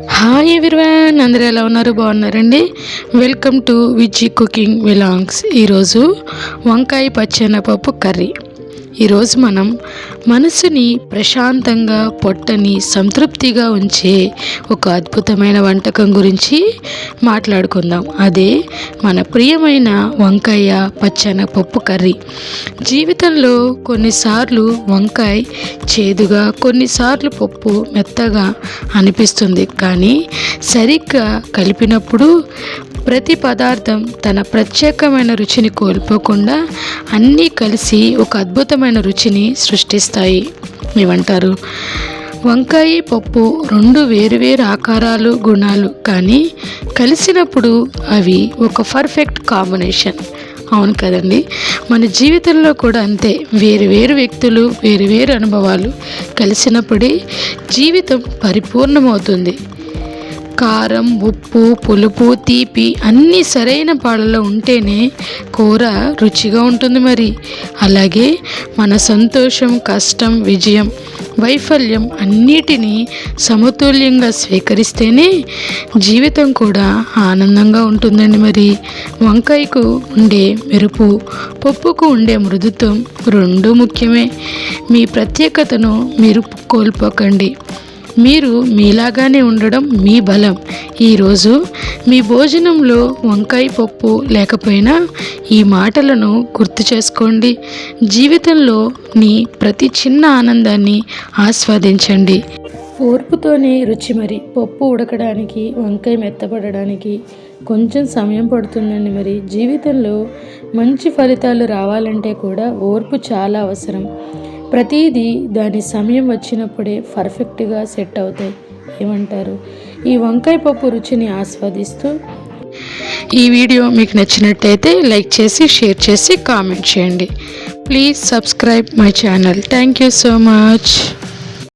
Hi everyone, అందరూ ఎలా ఉన్నారు? బాగున్నారండి. Welcome to Viji cooking vlogs. ఈరోజు వంకాయ పచ్చెనపప్పు కర్రీ. ఈరోజు మనం మనసుని ప్రశాంతంగా, పొట్టని సంతృప్తిగా ఉంచే ఒక అద్భుతమైన వంటకం గురించి మాట్లాడుకుందాం. అదే మన ప్రియమైన వంకాయ పచ్చెనపప్పు కర్రీ. జీవితంలో కొన్నిసార్లు వంకాయ చేదుగా, కొన్నిసార్లు పప్పు మెత్తగా అనిపిస్తుంది. కానీ సరిగ్గా కలిపినప్పుడు ప్రతి పదార్థం తన ప్రత్యేకమైన రుచిని కోల్పోకుండా అన్నీ కలిసి ఒక అద్భుతమైన రుచిని సృష్టిస్తాయి. ఏమంటారు? వంకాయ పప్పు రెండు వేరువేరు ఆకారాలు, గుణాలు, కానీ కలిసినప్పుడు అవి ఒక పర్ఫెక్ట్ కాంబినేషన్. అవును కదండి. మన జీవితంలో కూడా అంతే. వేరు వేరు వ్యక్తులు, వేరు వేరు అనుభవాలు కలిసినప్పుడే జీవితం పరిపూర్ణమవుతుంది. కారం, ఉప్పు, పులుపు, తీపి అన్నీ సరైన పాళ్ళలో ఉంటేనే కూర రుచిగా ఉంటుంది. మరి అలాగే మన సంతోషం, కష్టం, విజయం, వైఫల్యం అన్నిటినీ సమతుల్యంగా స్వీకరిస్తేనే జీవితం కూడా ఆనందంగా ఉంటుందండి. మరి వంకాయకు ఉండే మెరుపు, పప్పుకు ఉండే మృదుత్వం రెండూ ముఖ్యమే. మీ ప్రత్యేకతను మీరు కోల్పోకండి. మీరు మీలాగానే ఉండడం మీ బలం. ఈరోజు మీ భోజనంలో వంకాయ పప్పు లేకపోయినా ఈ మాటలను గుర్తు చేసుకోండి. జీవితంలో నీ ప్రతి చిన్న ఆనందాన్ని ఆస్వాదించండి. ఓర్పుతోనే రుచి. మరి పప్పు ఉడకడానికి, వంకాయ మెత్తపడడానికి కొంచెం సమయం పడుతుందండి. మరి జీవితంలో మంచి ఫలితాలు రావాలంటే కూడా ఓర్పు చాలా అవసరం. ప్రతిదీ దాని సమయం వచ్చినప్పుడే పర్ఫెక్ట్గా సెట్ అవుతాయి. ఏమంటారు? ఈ వంకాయ పప్పు రుచిని ఆస్వాదిస్తూ ఈ వీడియో మీకు నచ్చినట్టయితే లైక్ చేసి, షేర్ చేసి, కామెంట్ చేయండి. Please subscribe my channel. Thank you so much.